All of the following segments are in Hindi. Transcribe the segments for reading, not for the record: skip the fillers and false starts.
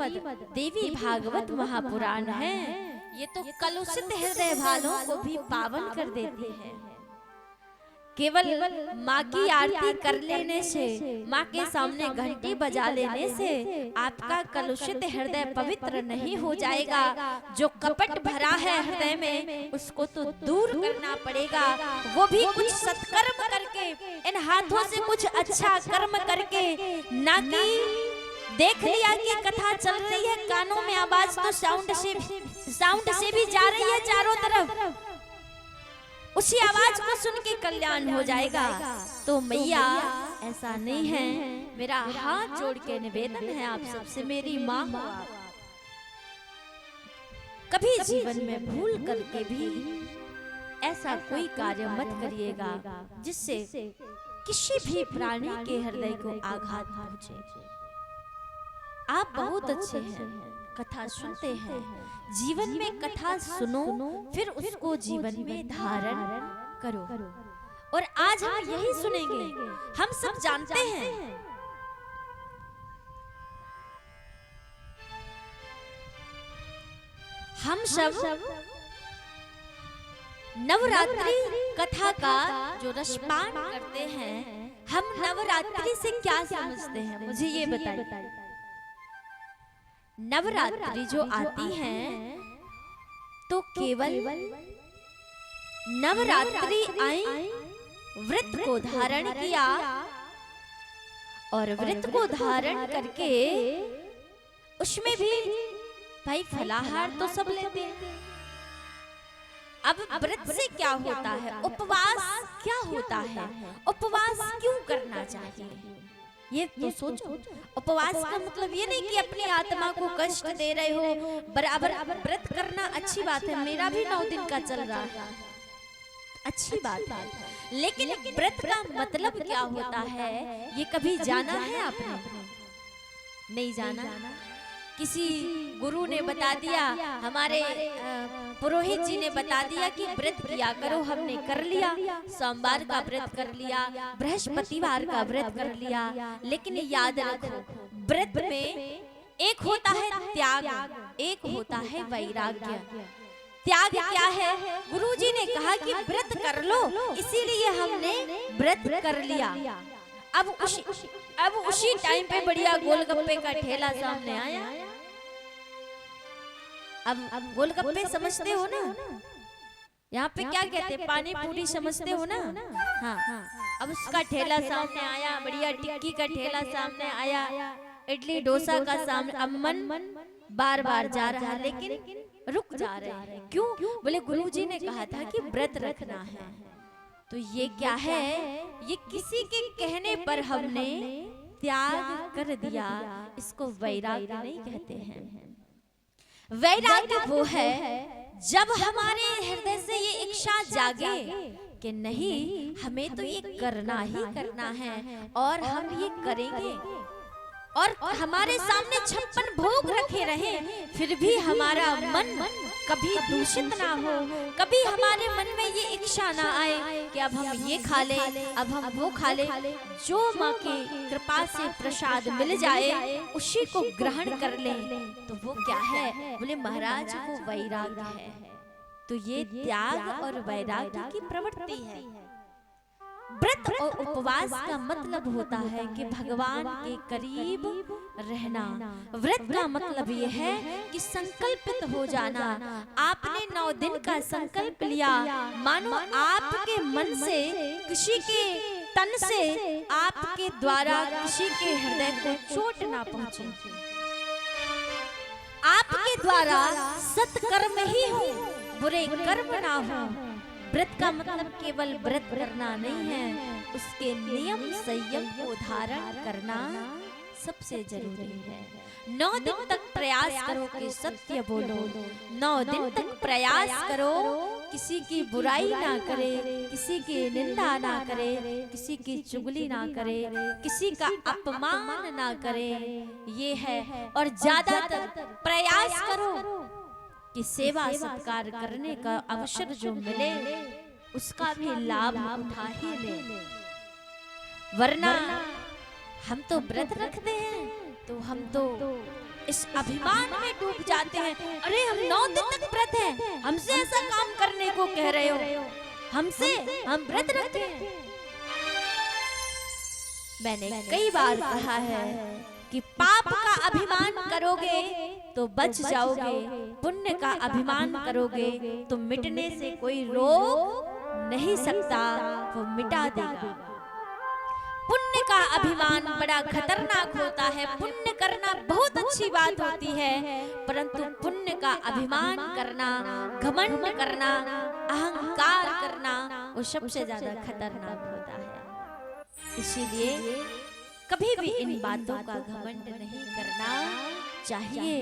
देवी भागवत महापुराण है। ये तो कलुषित हृदय वालों को भी पावन कर देती है। केवल माँ की आरती कर लेने से, माँ के सामने घंटी बजा लेने से आपका कलुषित हृदय पवित्र नहीं हो जाएगा। जो कपट भरा है हृदय में, उसको तो दूर करना पड़ेगा। वो भी कुछ सत्कर्म करके, इन हाथों से कुछ अच्छा कर्म करके, ना कि देख लिया कि कथा चल रही है, कानों में आवाज तो साउंड से भी जा रही है चारों तरफ, उसी आवाज को सुन के कल्याण हो जाएगा। तो मैया ऐसा नहीं है। मेरा हाथ जोड़ के निवेदन है आप सबसे, मेरी माँ हो आप। कभी जीवन में भूल करके भी ऐसा कोई कार्य मत करिएगा जिससे किसी भी प्राणी के हृदय को आघात पहुंचे। आप बहुत अच्छे हैं, कथा सुनते हैं, जीवन में कथा सुनो, फिर उसको जीवन में धारण करो। और आज हम यही सुनेंगे। हम सब जानते हैं हम सब नवरात्रि कथा का जो रसपान करते हैं, हम नवरात्रि से क्या समझते हैं, मुझे ये बताइए। नवरात्रि जो आती है तो केवल नवरात्रि आई, व्रत को धारण किया और व्रत को धारण करके उसमें भी भाई फलाहार तो सब लेते हैं। अब व्रत से क्या होता है, उपवास क्या होता है, उपवास क्यों करना चाहिए, ये तो सोचो। उपवास का मतलब ये नहीं कि अपनी आत्मा को कष्ट दे रहे हो। बराबर व्रत करना अच्छी बात है, मेरा भी 9 दिन का चल रहा है, अच्छी बात है। लेकिन व्रत का मतलब क्या होता है, ये कभी जाना है आपने? नहीं जाना। किसी गुरु ने बता दिया, हमारे पुरोहित जी ने बता दिया कि व्रत किया करो, हमने कर लिया। सोमवार का व्रत कर लिया, बृहस्पतिवार का व्रत कर लिया। लेकिन याद रखो, व्रत में एक होता है त्याग, एक होता है वैराग्य। त्याग क्या है? गुरुजी ने कहा कि व्रत कर लो, इसीलिए हमने व्रत कर लिया। अब उसी टाइम पे बढ़िया गोलगप्पे का ठेला सामने आया। अब गोलगप्पे समझते हो ना, यहाँ पे क्या कहते हैं, पानी पूरी समझते हो ना। हाँ, अब उसका ठेला सामने आया, बढ़िया टिक्की का ठेला सामने आया, इडली डोसा का सामने। अब मन बार बार जा रहा है, लेकिन रुक जा रहे हैं। क्यों? बोले गुरुजी ने कहा था कि व्रत रखना है। तो ये क्या है, ये किसी के कहने पर हमने त्याग कर दिया, इसको वैराग्य नहीं कहते हैं। वैराग्य वो है जब हमारे हृदय से ये इच्छा जागे कि नहीं, हमें तो ये करना ही करना है और हम ये करेंगे। और हमारे सामने 56 भोग रखे रहे, फिर भी हमारा मन कभी दूषित ना हो, कभी हमारे मन में ये इच्छा ना आए कि अब हम ये खा ले, अब हम वो खा ले। जो माँ की कृपा से प्रसाद मिल जाए उसी को ग्रहण कर ले, तो वो क्या है? बोले महाराज वो वैराग्य है। तो ये त्याग और वैराग्य की प्रवृत्ति है। व्रत और उपवास का मतलब होता है कि भगवान के करीब रहना। व्रत का मतलब ये है कि संकल्पित हो जाना। आपने 9 दिन का संकल्प लिया, मानो आपके मन से, किसी के तन से, आपके द्वारा किसी के हृदय को चोट ना पहुंचे, आपके द्वारा सत्कर्म ही हो, बुरे कर्म ना हो। व्रत का मतलब केवल व्रत करना नहीं है, उसके नियम संयम को धारण करना सबसे जरूरी है। 9 दिन तक प्रयास करो कि सत्य बोलो, 9 दिन तक प्रयास करो किसी की बुराई ना करे, किसी की निंदा ना करे, किसी की चुगली ना करे, किसी का अपमान ना करे, ये है। और ज्यादातर प्रयास करो कि सेवा सत्कार करने का अवसर जो मिले उसका भी लाभ उठा ही ले। वरना हम तो व्रत रखते हैं तो हम तो इस अभिमान में डूब जाते हैं। अरे हम 9 दिन तक व्रत हैं, हमसे ऐसा काम करने को कह रहे हो, हमसे हम व्रत रखते हैं। मैंने कई बार कहा है कि पाप का अभिमान करोगे तो बच जाओगे, पुण्य का अभिमान करोगे तो मिटने से कोई रोक नहीं सकता, वो मिटा देगा। पुण्य का अभिमान बड़ा खतरनाक होता है। पुण्य करना बहुत अच्छी बात होती है, परंतु पुण्य का अभिमान करना, घमंड करना, अहंकार करना, वो सबसे ज्यादा खतरनाक होता है। इसीलिए कभी भी इन बातों का घमंड नहीं करना चाहिए।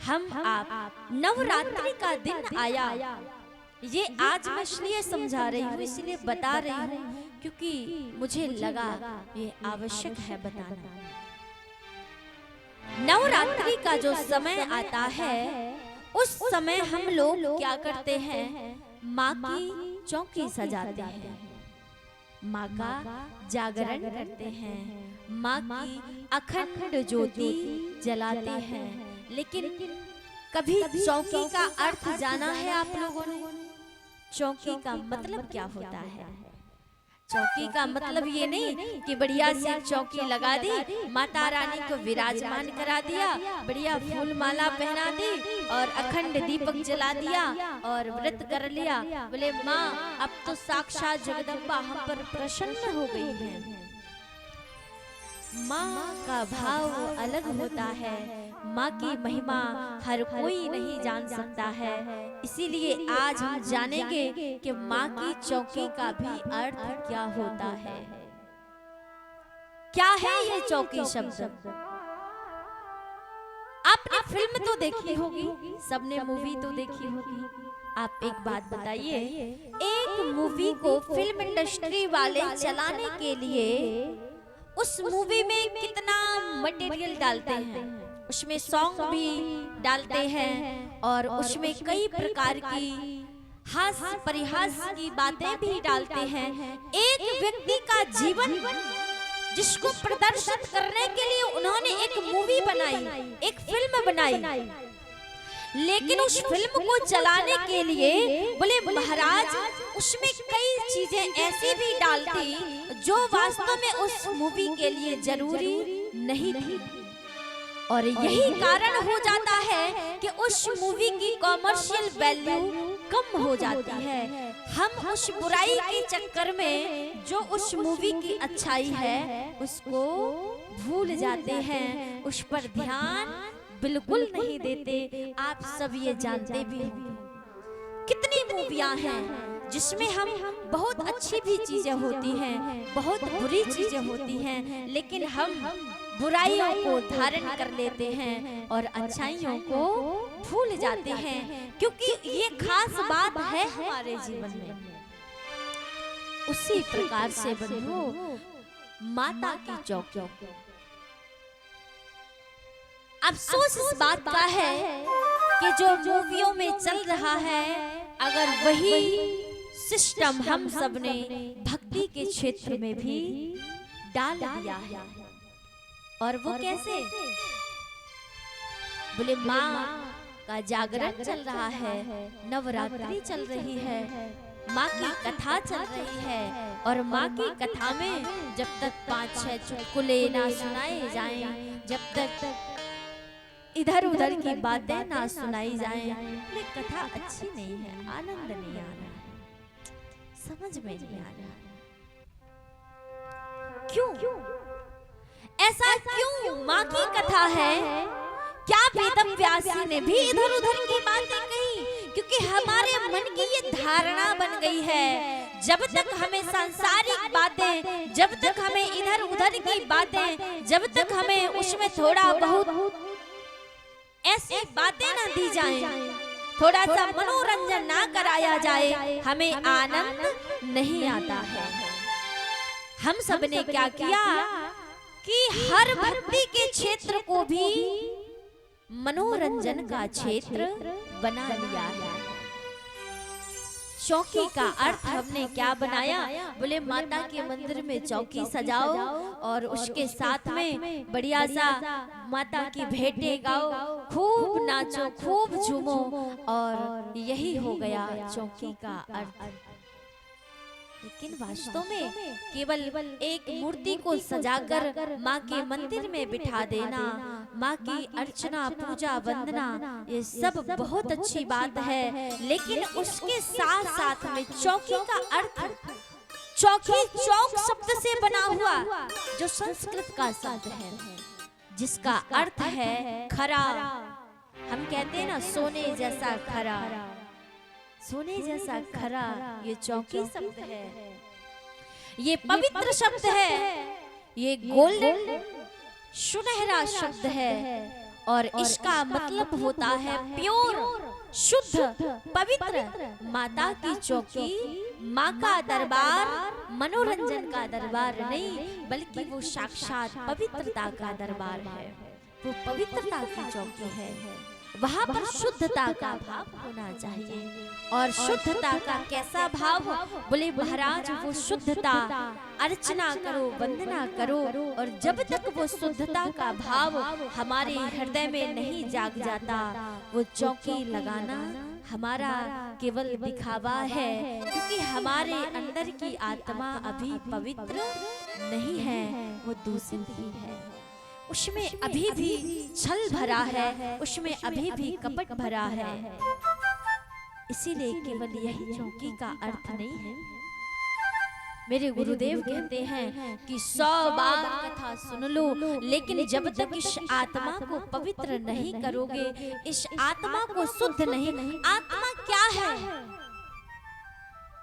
हम आप नवरात्रि का दिन आया, ये आज मैं इसलिए समझा रही हूँ, इसलिए बता रही हूँ क्योंकि मुझे लगा ये आवश्यक है बताना। नवरात्रि का जो समय आता है, उस समय हम लोग क्या करते हैं, माँ की चौकी सजाते हैं, माँ का जागरण करते हैं, माँ की अखंड ज्योति जलाते हैं। लेकिन कभी चौकी का अर्थ जाना है आप लोगों ने? चौकी का मतलब क्या होता है? चौकी का मतलब ये नहीं कि बढ़िया सी चौकी लगा दी, माता रानी को विराजमान करा दिया, बढ़िया फूल माला पहना दी और अखंड दीपक जला दिया और व्रत कर लिया। बोले माँ अब तो साक्षात जगदम्बा हम पर प्रसन्न हो गई है। माँ का भाव अलग होता है, माँ की महिमा हर कोई नहीं जान सकता है। इसीलिए आज हम जानेंगे कि माँ की चौकी का भी अर्थ क्या होता है। क्या है ये चौकी शब्द? आपने फिल्म तो देखी होगी, सबने मूवी तो देखी होगी। आप एक बात बताइए, एक मूवी को फिल्म इंडस्ट्री वाले चलाने के लिए उस मूवी में कितना मटेरियल डालते हैं, उसमें सॉन्ग भी डालते हैं और उसमें कई प्रकार की हास्य परिहास की बातें भी डालते हैं। एक व्यक्ति का जीवन जिसको प्रदर्शित करने के लिए उन्होंने एक मूवी बनाई, एक फिल्म बनाई, लेकिन उस फिल्म को चलाने के लिए बोले महाराज उसमें कई चीजें ऐसी भी डालती जो वास्तव में उस मूवी के लिए जरूरी नहीं थी। और यही कारण हो जाता है कि उस मूवी की कॉमर्शियल वैल्यू कम हो जाती है। हम उस बुराई के चक्कर में जो उस मूवी की अच्छाई है उसको भूल जाते हैं, उस पर ध्यान बिल्कुल नहीं देते। आप सब ये जानते भी होंगे कितनी मूवियां हैं जिसमें हम बहुत अच्छी भी चीजें होती हैं, बहुत बुरी चीजें होती हैं, लेकिन हम बुराइयों को धारण कर लेते हैं और अच्छाइयों को भूल जाते हैं, क्योंकि ये खास बात है हमारे जीवन में। उसी प्रकार से बंधु माता की चौकी, अफसोस इस बात का है कि जो मूवियों में चल रहा है, अगर वही सिस्टम हम सब ने भक्ति के क्षेत्र में भी डाल दिया है। और वो कैसे? बोले माँ का जागरण चल रहा है, नवरात्रि चल रही है, माँ की कथा चल रही है, और माँ की कथा में जब तक 5-6 चुटकुले ना सुनाए जाएं, जब तक इधर उधर की बातें ना सुनाई जाएं, ये कथा अच्छी नहीं है, आनंद नहीं आ रहा, समझ में नहीं आ रहा। क्यों ऐसा क्यों? माँ की कथा है, क्या वेद व्यासी ने भी इधर उधर की बातें कही? क्योंकि हमारे मन की ये धारणा बन गई है, जब तक हमें सांसारिक बातें, जब तक हमें इधर उधर की बातें, जब तक हमें उसमें थोड़ा बहुत ऐसी बातें ना दी जाएं, थोड़ा सा मनोरंजन ना कराया जाए, हमें आनंद नहीं आता है। हम सब ने क्या किया कि हर भक्ति के क्षेत्र को भी मनोरंजन का क्षेत्र बना लिया है। चौकी का अर्थ हमने क्या बनाया? बोले माता के मंदिर में चौकी सजाओ और उसके साथ में बढ़िया सा माता की भेंटें गाओ, खूब नाचो, खूब झूमो, और यही हो गया चौकी का अर्थ। लेकिन वास्तव में केवल एक मूर्ति को सजाकर माँ के मंदिर में बिठा देना, माँ की अर्चना, पूजा, वंदना, ये सब बहुत अच्छी बात है। लेकिन उसके साथ साथ में चौकी का अर्थ, चौकी चौक शब्द से बना हुआ, जो संस्कृत का शब्द है, जिसका अर्थ है खरा। हम कहते हैं ना, सोने जैसा खरा, सोने जैसा खरा, ये चौकी शब्द है, ये पवित्र शब्द है, ये गोल्डन सुनहरा शब्द है, और इसका मतलब होता है प्योर, शुद्ध, पवित्र। माता की चौकी, माँ का दरबार मनोरंजन का दरबार नहीं, बल्कि वो साक्षात पवित्रता का दरबार है। वो पवित्रता की चौकी है, वहाँ पर शुद्धता का भाव होना चाहिए। और शुद्धता का कैसा भाव? बोले महाराज, वो शुद्धता, अर्चना करो, वंदना करो, और जब तक वो शुद्धता का भाव हमारे हृदय में नहीं जाग जाता, वो चौकी लगाना हमारा केवल दिखावा है, क्योंकि हमारे अंदर की आत्मा अभी पवित्र नहीं है, वो दूषित ही है, उसमें अभी भी छल भरा है, उसमें अभी भी कपट भरा है। इसीलिए केवल यही चौकी का अर्थ नहीं है। मेरे गुरुदेव कहते हैं कि 100 बार कथा सुन लो, लेकिन जब तक इस आत्मा को पवित्र नहीं करोगे, इस आत्मा को शुद्ध नहीं, आत्मा क्या है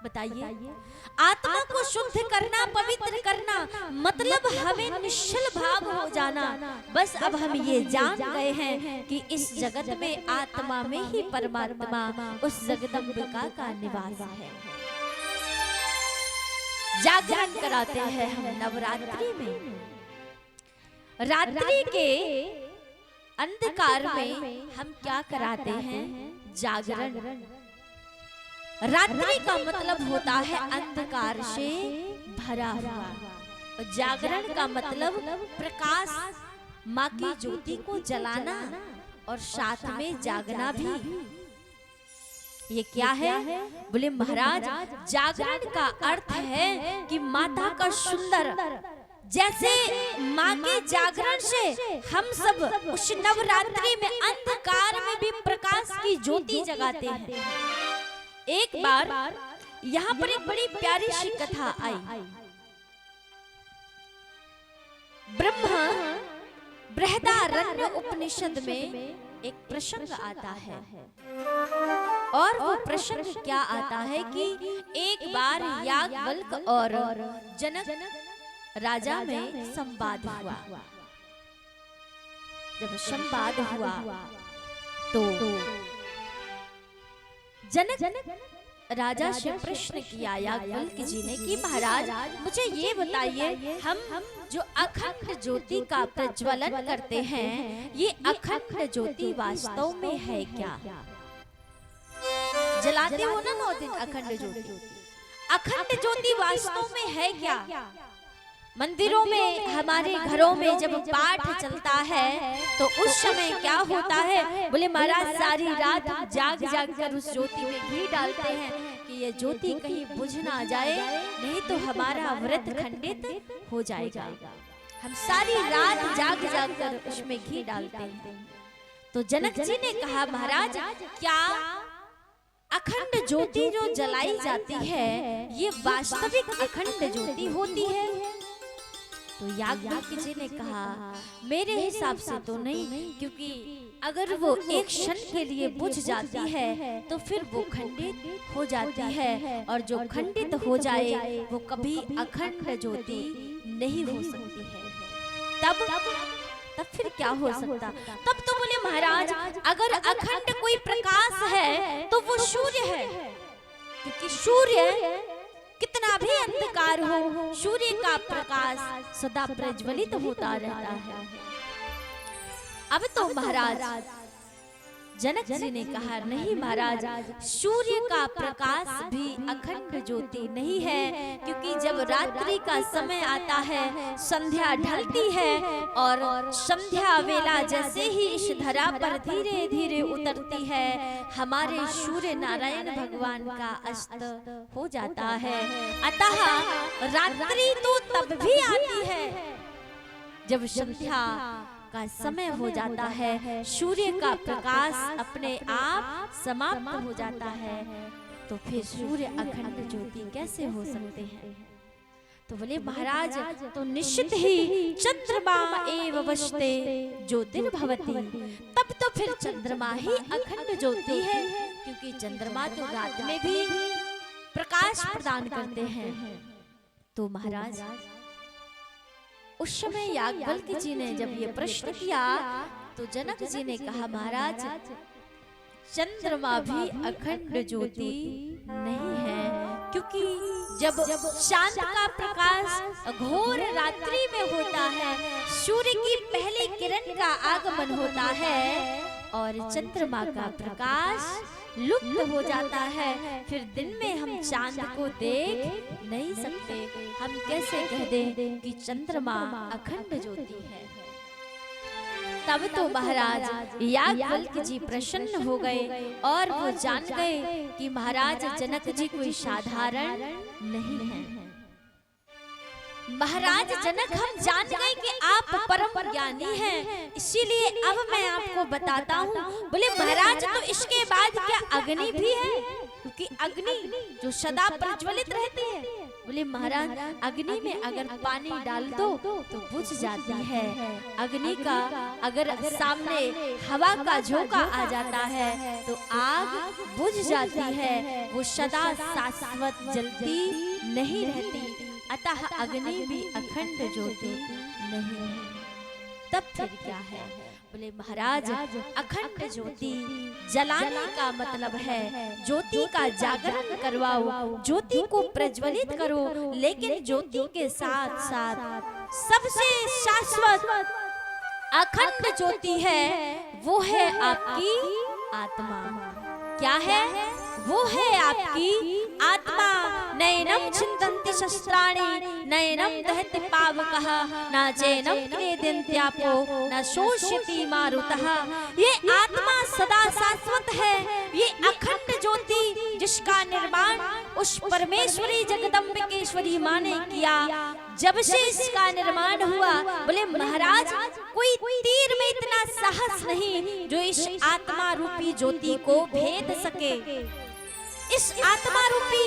बताइए? आत्मा को शुद्ध करना, पवित्र करना, मतलब हमें निश्चल भाव हो जाना। बस अब हम ये जान गए हैं कि इस जगत में आत्मा में ही परमात्मा, उस जगदम्बिका का निवास है। जागरण कराते हैं हम नवरात्रि में, रात्रि के अंधकार में हम क्या कराते हैं? जागरण। रात्रि का मतलब होता है अंधकार से भरा हुआ, और जागरण का मतलब प्रकाश, माँ की ज्योति को जलाना और साथ में जागना भी। ये क्या है? बोले महाराज, जागरण का अर्थ है कि माता का सुंदर, जैसे माँ के जागरण से हम सब उस नवरात्रि में अंधकार में भी प्रकाश की ज्योति जगाते हैं। एक बार यहाँ पर एक बड़ी प्यारी सी कथा आई। ब्रह्मा बृहदारण्य उपनिषद में एक प्रसंग आता है, और वो प्रसंग क्या आता है कि एक बार याज्ञवल्क्य और जनक राजा में संवाद हुआ। जब संवाद हुआ तो जनक राजा से प्रश्न किया याज्ञवल्क्य जी ने कि महाराज, मुझे ये बताइए, हम जो अखंड ज्योति का प्रज्वलन करते हैं, ये अखंड ज्योति वास्तव में है क्या? जलाते हो ना 9 दिन अखंड ज्योति, अखंड ज्योति वास्तव में है क्या? मंदिरों में, हमारे घरों में जब पाठ चलता है तो उस समय क्या होता है? बोले महाराज, सारी रात जाग जाग कर उस ज्योति में घी डालते हैं कि ये ज्योति कहीं बुझ ना जाए, नहीं तो हमारा व्रत खंडित हो जाएगा। हम सारी रात जाग जाग कर उसमें घी डालते हैं। तो जनक जी ने कहा, महाराज, क्या अखंड ज्योति जो जलाई जाती है, ये वास्तविक अखंड ज्योति होती है? तो याज्ञवल्क्य जी ने कहा, मेरे हिसाब से तो नहीं, क्योंकि अगर वो एक क्षण के लिए बुझ जाती है तो फिर वो खंडित हो जाती है, और जो खंडित हो जाए वो कभी अखंड ज्योति नहीं हो सकती है। तब फिर क्या हो सकता? तब तो बोले महाराज, अगर अखंड कोई प्रकाश है तो वो सूर्य है, क्योंकि सूर्य कितना भी अंधकार हो, सूर्य का प्रकाश सदा प्रज्वलित होता रहता है। अब तो महाराज, जनक जी ने कहा, नहीं महाराज, सूर्य का प्रकाश भी अखंड ज्योति नहीं है, क्योंकि जब रात्रि का समय आता है, संध्या ढलती है और संध्या वेला जैसे ही इस धरा पर धीरे धीरे उतरती है, हमारे सूर्य नारायण भगवान का अस्त हो जाता है। अतः रात्रि तो तब भी आती है जब संध्या का समय हो जाता है, सूर्य का प्रकाश अपने आप समाप्त हो जाता है, तो फिर सूर्य अखंड ज्योति कैसे हो सकते हैं? तो बोले महाराज, तो निश्चित ही चंद्रमा एव वशते ज्योतिर्भवति, तब तो फिर चंद्रमा ही अखंड ज्योति है, क्योंकि चंद्रमा तो रात में भी प्रकाश प्रदान करते हैं। तो महाराज उस समय याज्ञवल्क्य जी ने जब ये प्रश्न किया तो जनक जी ने कहा, महाराज चंद्रमा भी अखंड ज्योति नहीं है, क्योंकि जब चांद का प्रकाश घोर रात्रि में होता है, सूर्य की पहली किरण का आगमन होता है और चंद्रमा का प्रकाश लुप्त हो जाता है, फिर दिन में हम चांद को देख नहीं सकते। हम कैसे कह दें कि चंद्रमा अखंड ज्योति है? तब तो महाराज याज्ञवल्क्य जी प्रसन्न हो गए और वो जान गए कि महाराज जनक जी कोई साधारण नहीं है। महाराज जनक, हम जान गए कि आप परम ज्ञानी हैं, इसीलिए अब मैं आपको बताता हूँ। बोले महाराज, तो इसके बाद क्या अग्नि भी है? क्योंकि अग्नि जो सदा प्रज्वलित रहती है। बोले महाराज, अग्नि में अगर पानी डाल दो तो बुझ जाती है। अग्नि का अगर सामने हवा का झोंका आ जाता है तो आग बुझ जाती है, वो सदा शाश्वत जलती नहीं रहती। अतः अग्नि भी अखंड ज्योति नहीं है। तब फिर क्या है? बोले महाराज, अखंड ज्योति जलाने का मतलब है ज्योति का जागरण करवाओ, ज्योति को प्रज्वलित करो, लेकिन ज्योति के साथ साथ सबसे शाश्वत अखंड ज्योति है, वो है आपकी आत्मा। क्या है? वो है आपकी आत्मा। नैनम छिन्दन्ति शस्त्राणि, नैनम दहति पावकः, न चैनम क्लेदन्त्यापो, न शोष्यति मारुतः। ये आत्मा सदा शाश्वत है, ये अखंड ज्योति जिसका निर्माण उस परमेश्वरी जगदम्बिकेश्वरी माँ ने किया। जब से इसका निर्माण हुआ, बोले महाराज, कोई तीर में इतना साहस नहीं जो इस आत्मा रूपी ज्योति को भेद सके। इस आत्मा रूपी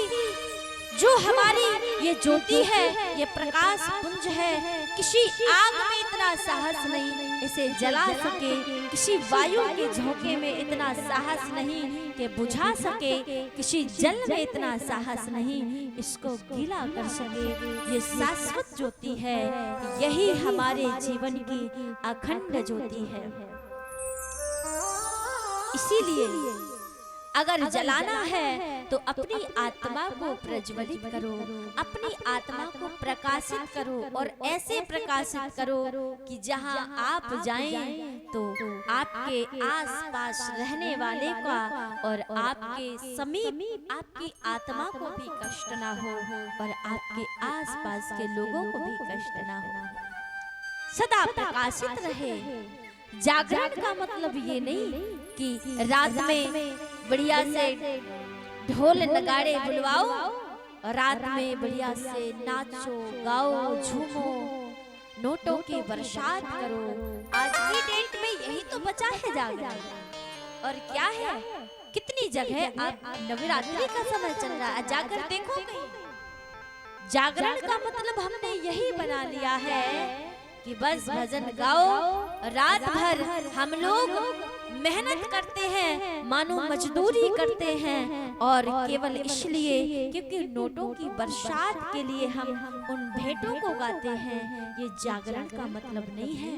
जो हमारी ये ज्योति है, ये प्रकाश पुंज है, किसी आग में इतना साहस नहीं इसे जला सके, किसी वायु के झोंके में इतना साहस नहीं कि बुझा सके, किसी जल में इतना साहस नहीं इसको गीला कर सके। ये शाश्वत ज्योति है, यही हमारे जीवन की अखंड ज्योति है। इसीलिए अगर जलाना है तो अपनी आत्मा को प्रज्वलित करो, अपनी आत्मा को प्रकाशित करो, और ऐसे प्रकाशित करो कि जहां आप जाएं तो आपके आसपास रहने वाले का और आपके समीप आपकी आत्मा को भी कष्ट ना हो और आपके आसपास के लोगों को भी कष्ट ना हो, सदा प्रकाशित रहे। जागरण का मतलब ये नहीं कि रात में बढ़िया से ढोल नगाड़े बुलवाओ, रात में बढ़िया से नाचो गाओ झूमो, नोटों की बरसात करो। आज की डेट में यही तो बचा है जागरण। और क्या है, कितनी जगह आप नवरात्रि का समय चल रहा है, जाकर देखो कहीं। जागरण का मतलब हमने यही बना लिया है कि बस भजन गाओ, रात भर हम लोग मेहनत करते हैं, मानो मजदूरी करते हैं, और केवल इसलिए क्योंकि नोटों की बरसात के लिए हम उन भेंटों को गाते हैं। ये जागरण का मतलब नहीं है।